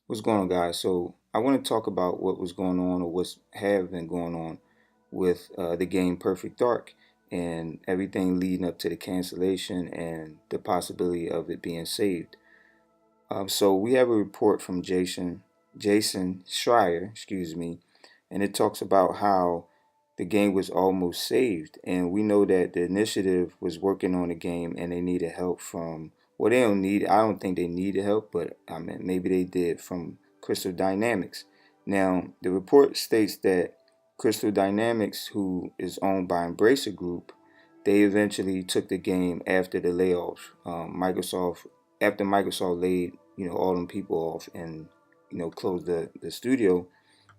What's going on, guys? So I want to talk about what was going on or what's have been going on with the game Perfect Dark and everything leading up to the cancellation and the possibility of it being saved. So we have a report from Jason Schreier, excuse me, and it talks about how the game was almost saved, and we know that the initiative was working on the game and they needed help from. Well, they don't need. I don't think they needed help, but I mean maybe they did from Crystal Dynamics. Now the report states that Crystal Dynamics, who is owned by Embracer Group, they eventually took the game after the layoffs. Microsoft after Microsoft laid all them people off and closed the studio.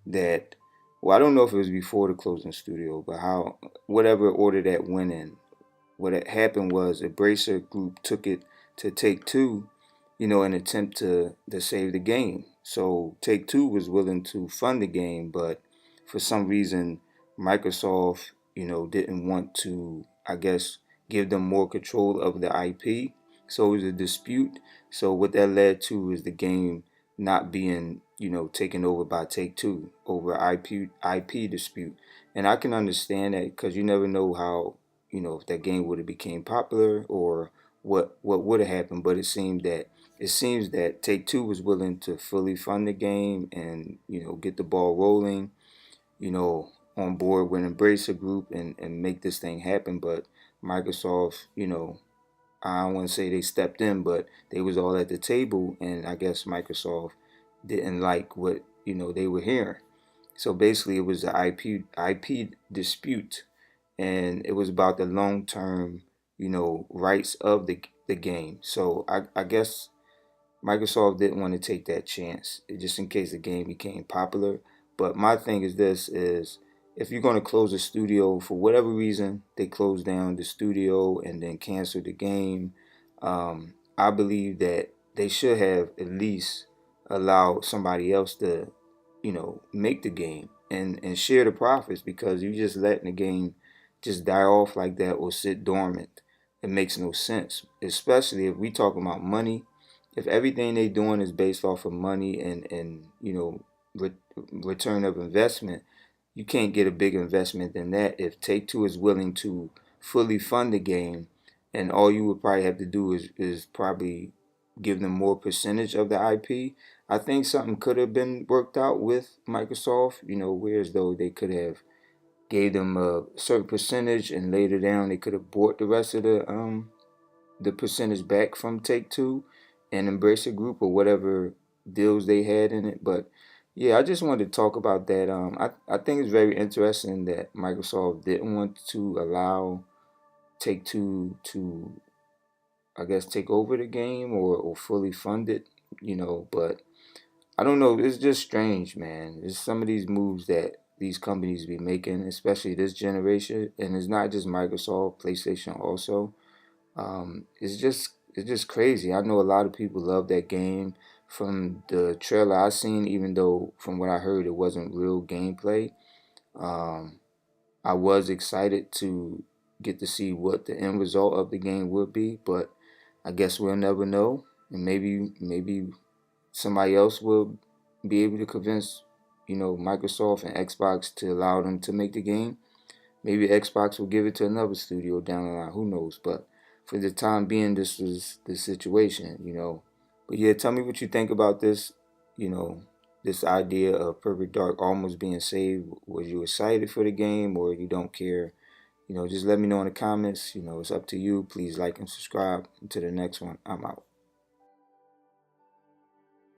That well, I don't know if it was before the closing studio, but how whatever order that went in, what had happened was a Bracer Group took it to Take Two, in an attempt to save the game. So Take Two was willing to fund the game, but for some reason Microsoft, didn't want to, I guess, give them more control of the IP. So it was a dispute. So what that led to is the game not being, taken over by Take Two over IP dispute. And I can understand that because you never know how, if that game would have became popular or what would have happened. But it seems that Take Two was willing to fully fund the game and get the ball rolling, on board with Embracer Group and make this thing happen. But Microsoft, I don't want to say they stepped in, but they was all at the table, and I guess Microsoft didn't like what they were hearing. So basically, it was an IP dispute, and it was about the long term rights of the game. So I guess Microsoft didn't want to take that chance just in case the game became popular. But my thing is this is if you're going to close a studio for whatever reason, they close down the studio and then cancel the game. I believe that they should have at least allowed somebody else to, make the game and share the profits because you just letting the game just die off like that or sit dormant. It makes no sense, especially if we talking about money. If everything they doing is based off of money and return of investment, you can't get a bigger investment than that. If Take Two is willing to fully fund the game, and all you would probably have to do is probably give them more percentage of the IP. I think something could have been worked out with Microsoft, whereas though they could have gave them a certain percentage and later down they could have bought the rest of the percentage back from Take Two and Embracer Group or whatever deals they had in it. But yeah, I just wanted to talk about that. I think it's very interesting that Microsoft didn't want to allow Take Two to, I guess, take over the game or fully fund it, but I don't know. It's just strange, man. It's some of these moves that these companies be making, especially this generation, and it's not just Microsoft, PlayStation also. It's just crazy. I know a lot of people love that game. From the trailer I seen, even though from what I heard it wasn't real gameplay, um, I was excited to get to see what the end result of the game would be. But I guess we'll never know, and maybe somebody else will be able to convince Microsoft and Xbox to allow them to make the game. Maybe Xbox will give it to another studio down the line. Who knows? But for the time being, this was the situation. But yeah, tell me what you think about this. You know, this idea of Perfect Dark almost being saved. Was you excited for the game, or you don't care? Just let me know in the comments. It's up to you. Please like and subscribe. Until the next one, I'm out.